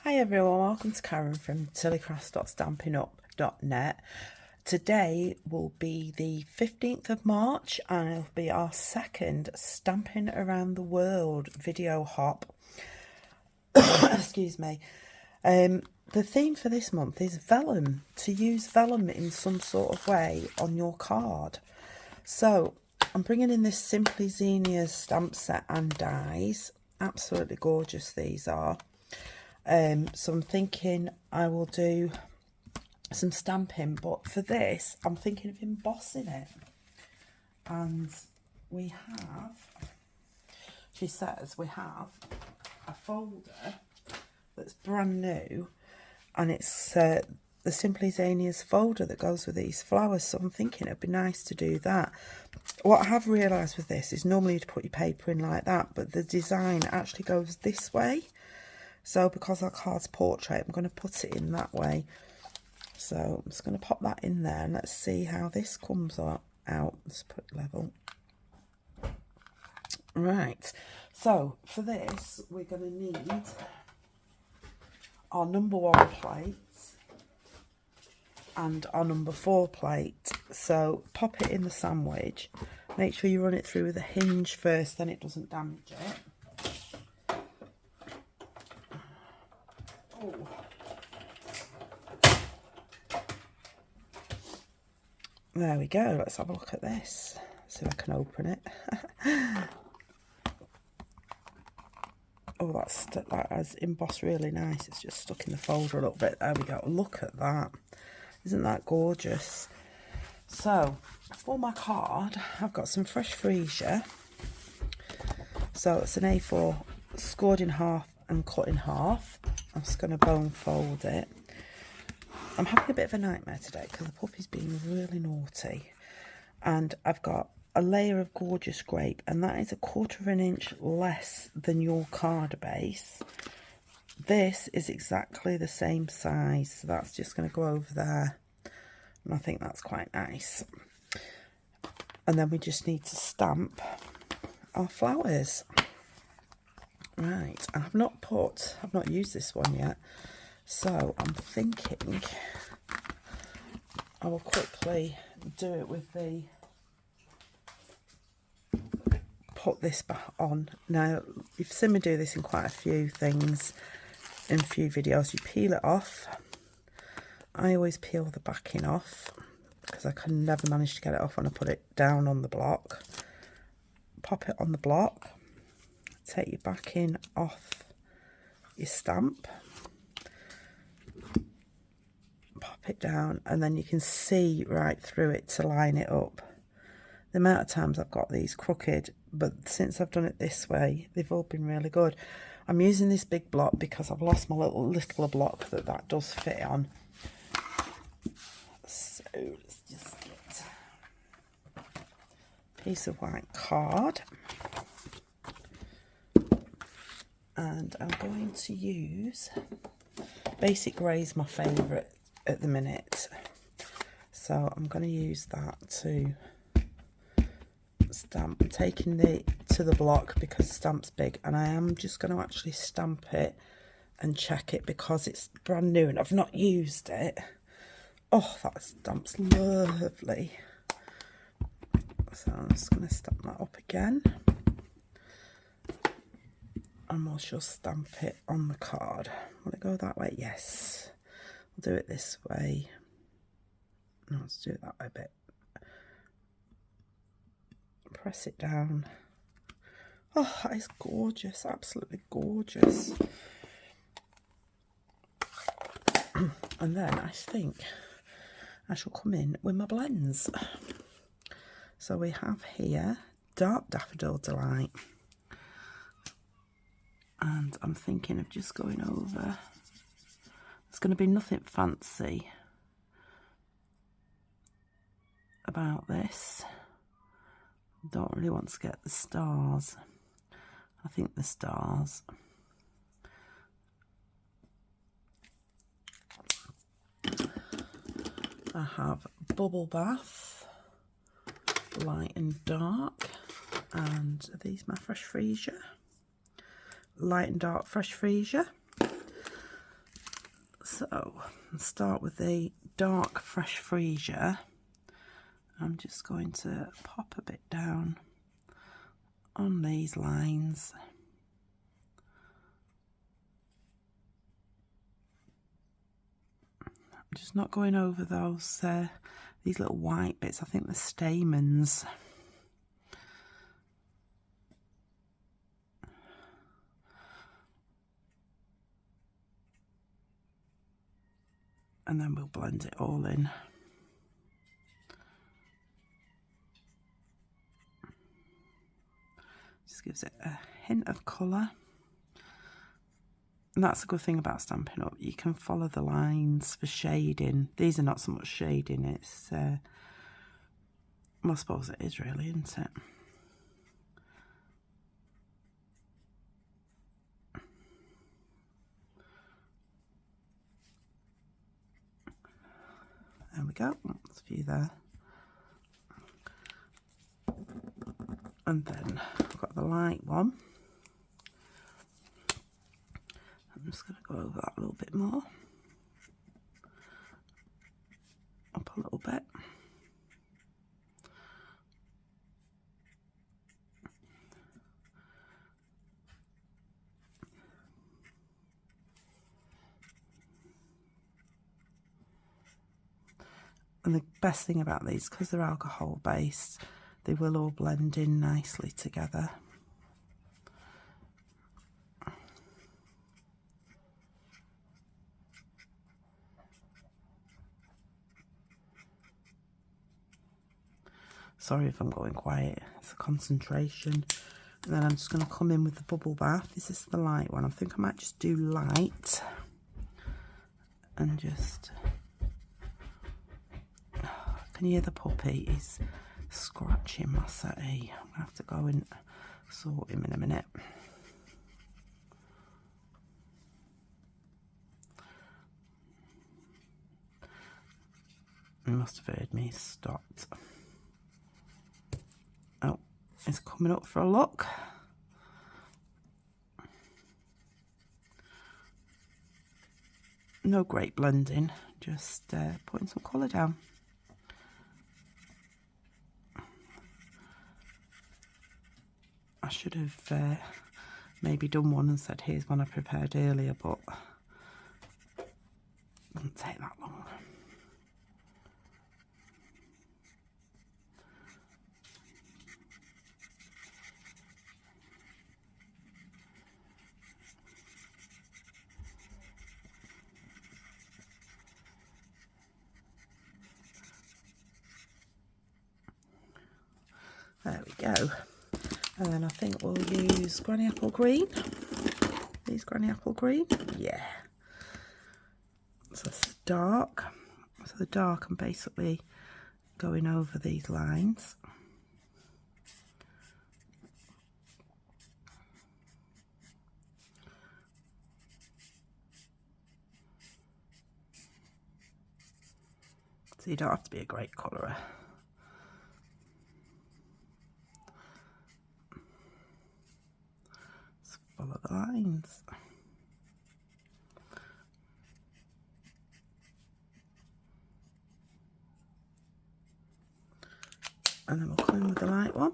Hi everyone, welcome to Karen from tillycrafts.stampinup.net. Today will be the 15th of March and it'll be our second Stampin' Around the World video hop. Excuse me. The theme for this month is vellum, to use vellum in some sort of way on your card. So I'm bringing in this Simply Zinnia stamp set and dies. Absolutely gorgeous these are. So I'm thinking I will do some stamping, but for this I'm thinking of embossing it. And we have, she says, we have a folder that's brand new, and it's the Simply Zinnia's folder that goes with these flowers, so I'm thinking it'd be nice to do that. What I have realised with this is normally you'd put your paper in like that, but the design actually goes this way. So because our card's portrait, I'm going to put it in that way. So I'm just going to pop that in there and let's see how this comes out. Let's put it level. Right, so for this we're going to need our number 1 plate and our number 4 plate. So pop it in the sandwich. Make sure you run it through with a hinge first, then it doesn't damage it. There we go, let's have a look at this. See if I can open it. Oh, that has embossed really nice. It's just stuck in the folder a little bit. There we go, look at that. Isn't that gorgeous? So, for my card, I've got some fresh freesia. So it's an A4 scored in half and cut in half. I'm just going to bone fold it. I'm having a bit of a nightmare today because the puppy's being really naughty, and I've got a layer of gorgeous grape, and that is 1/4 of an inch less than your card base. This is exactly the same size, so that's just going to go over there, and I think that's quite nice. And then we just need to stamp our flowers. Right, I've not used this one yet. So I'm thinking I will quickly do it with the, put this back on. Now, you've seen me do this in quite a few things, in a few videos. You peel it off. I always peel the backing off because I can never manage to get it off when I put it down on the block. Pop it on the block. Take your backing off your stamp. Pop it down, and then you can see right through it to line it up. The amount of times I've got these crooked, but since I've done it this way, they've all been really good. I'm using this big block because I've lost my little block that does fit on. So let's just get a piece of white card, and I'm going to use Basic Grey is my favourite at the minute, so I'm going to use that to stamp. I'm taking it to the block because the stamp's big, and I am just going to actually stamp it and check it because it's brand new and I've not used it. Oh, that stamp's lovely. So I'm just going to stamp that up again, and we'll just stamp it on the card. Will it go that way? Yes. Do it this way. No, let's do it that way a bit. Press it down. Oh, that is gorgeous, absolutely gorgeous. And then I think I shall come in with my blends. So we have here Dark Daffodil Delight, and I'm thinking of just going over. It's going to be nothing fancy about this. Don't really want to get the stars. I think the stars. I have Bubble Bath, Light and Dark, and are these my fresh freesia? Light and Dark fresh freesia. So, let's start with the dark fresh freesia. I'm just going to pop a bit down on these lines. I'm just not going over those these little white bits. I think the stamens. And then we'll blend it all in. Just gives it a hint of colour. And that's a good thing about Stampin' Up. You can follow the lines for shading. These are not so much shading, it's, well, I suppose it is really, isn't it? There we go, that's a few there. And then I've got the light one. I'm just going to go over that a little bit more. Up a little bit. And the best thing about these, because they're alcohol based, they will all blend in nicely together. Sorry if I'm going quiet, it's a concentration. And then I'm just going to come in with the bubble bath. This is the light one. I think I might just do light and just... Can you hear the puppy? He's scratching my settee. I'm going to have to go and sort him in a minute. He must have heard me, stopped. Oh, it's coming up for a look. No great blending, just putting some colour down. I should have maybe done one and said here's one I prepared earlier, but it doesn't take that long. There we go. And then I think we'll use Granny Apple Green. These Granny Apple Green. Yeah. So it's dark. So the dark I'm basically going over these lines. So you don't have to be a great colourer. Just follow the lines. And then we'll come in with the light one.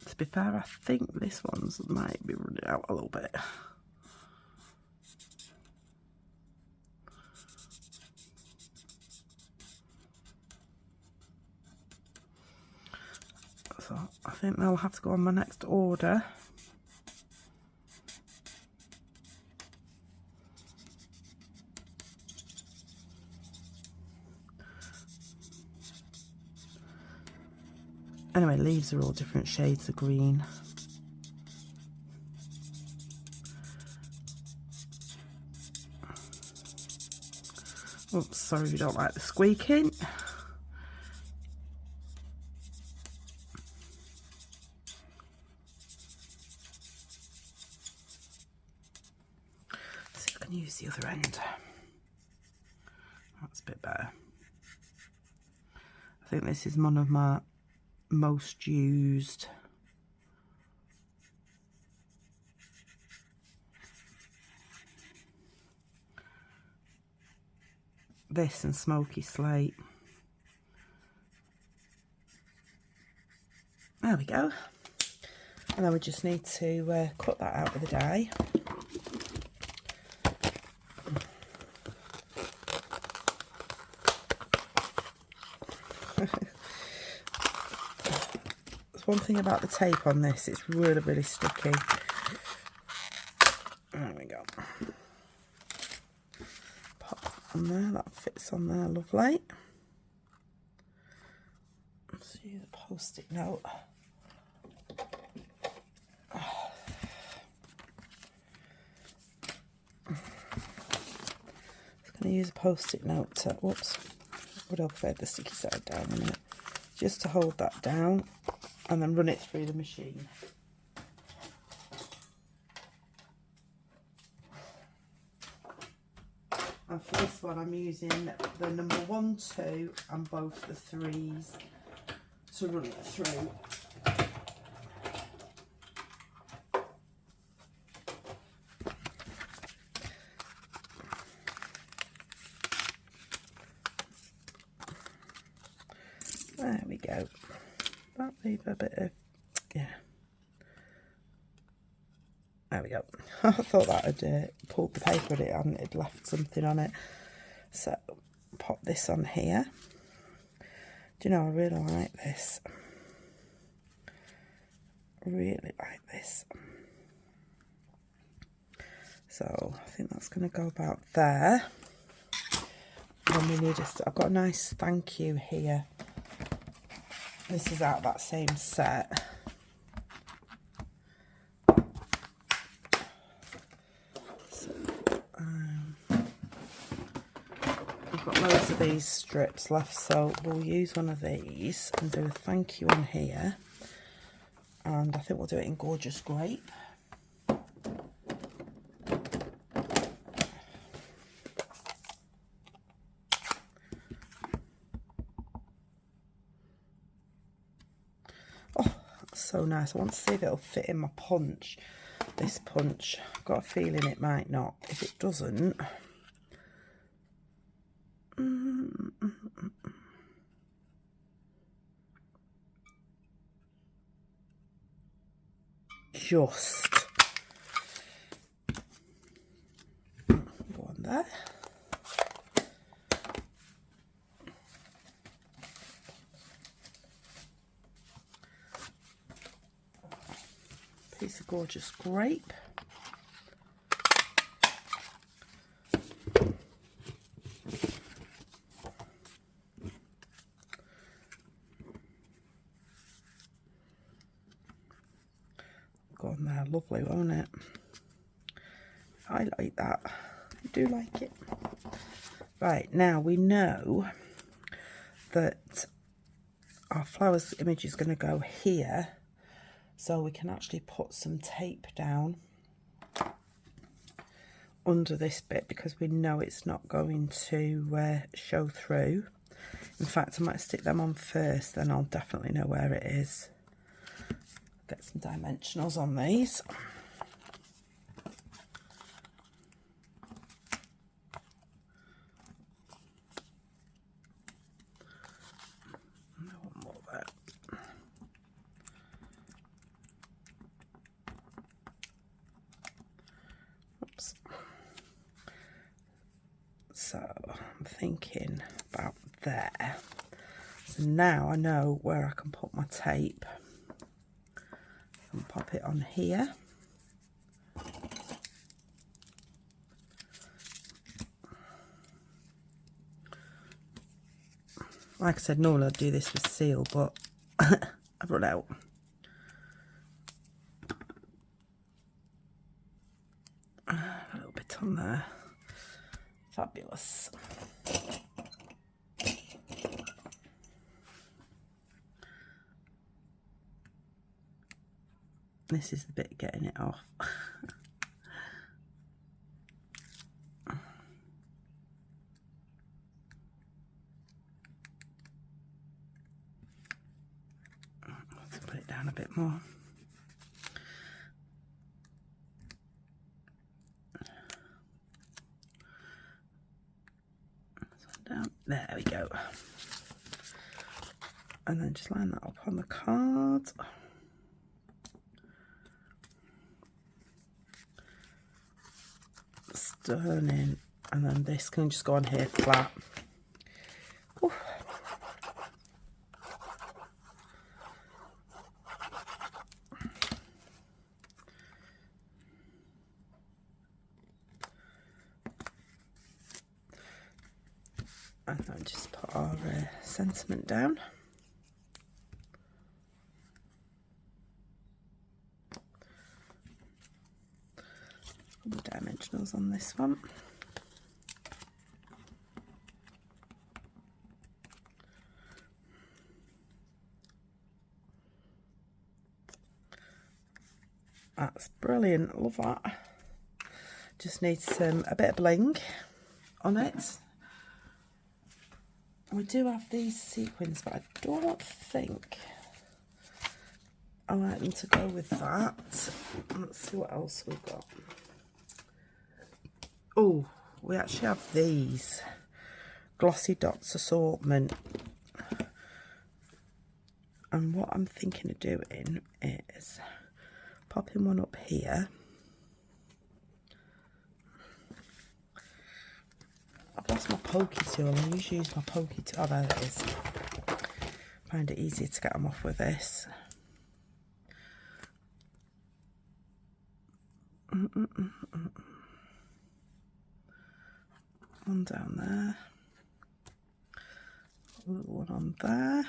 To be fair, I think this one's might be running out a little bit. So I think they'll have to go on my next order. Anyway, leaves are all different shades of green. Oops, sorry if you don't like the squeaking. Let's see if I can use the other end. That's a bit better. I think this is one of my most used this and Smoky Slate. There we go. And then we just need to cut that out with a die. There's one thing about the tape on this, it's really, really sticky. There we go. Pop that on there, that fits on there, lovely. Let's use a post-it note. I'm going to use a post-it note to, whoops, would I put the sticky side down a minute, just to hold that down and then run it through the machine. And for this one I'm using the number 1, 2 and both the 3s to run it through. There we go. That leave a bit of, yeah. There we go. I thought that had pulled the paper at it and it left something on it. So pop this on here. Do you know, I really like this. Really like this. So I think that's going to go about there. Then we need I've got a nice thank you here. This is out of that same set. So, we've got loads of these strips left, so we'll use one of these and do a thank you on here. And I think we'll do it in Gorgeous Grape. So nice. I want to see if it'll fit in my punch. This punch, I've got a feeling it might not. If it doesn't, just go on there. Piece of Gorgeous Grape. Go on there, lovely, won't it? I like that. I do like it. Right, now we know that our flowers image is going to go here. So we can actually put some tape down under this bit because we know it's not going to show through. In fact, I might stick them on first, then I'll definitely know where it is. Get some dimensionals on these. So I'm thinking about there. So now I know where I can put my tape. And pop it on here. Like I said, normally I'd do this with seal, but I've run out. A little bit on there. Fabulous. This is the bit getting it off. Let's put it down a bit more. There we go. And then just line that up on the card. Stunning. And then this can just go on here flat. Ooh. And then just put our sentiment down. The dimensionals on this one. That's brilliant, love that. Just needs a bit of bling on it. We do have these sequins, but I don't think I like them to go with that. Let's see what else we've got. Oh, we actually have these glossy dots assortment. And what I'm thinking of doing is popping one up here. I've lost my pokey tool. I usually use my pokey tool. Oh, there it is. Find it easier to get them off with this. One down there. A little one on there.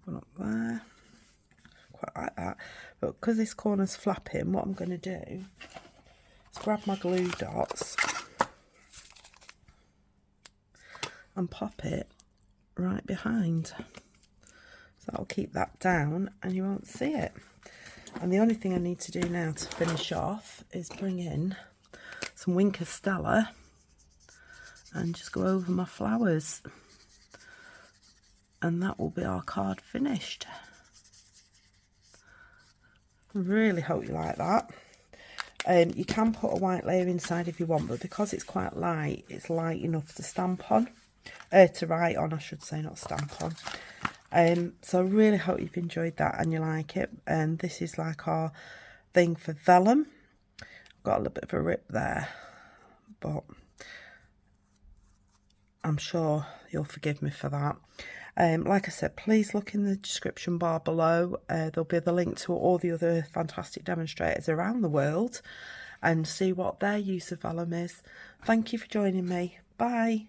One up there. Quite like that. But because this corner's flapping, what I'm going to do is grab my glue dots and pop it right behind. So that'll keep that down and you won't see it. And the only thing I need to do now to finish off is bring in some Winker Stella and just go over my flowers. And that will be our card finished. Really hope you like that. You can put a white layer inside if you want, but because it's quite light, it's light enough to stamp on. To write on, I should say, not stamp on. So I really hope you've enjoyed that and you like it. And this is like our thing for Vellum. Got a little bit of a rip there, but I'm sure you'll forgive me for that. Like I said, please look in the description bar below. There'll be the link to all the other fantastic demonstrators around the world and see what their use of Vellum is. Thank you for joining me. Bye.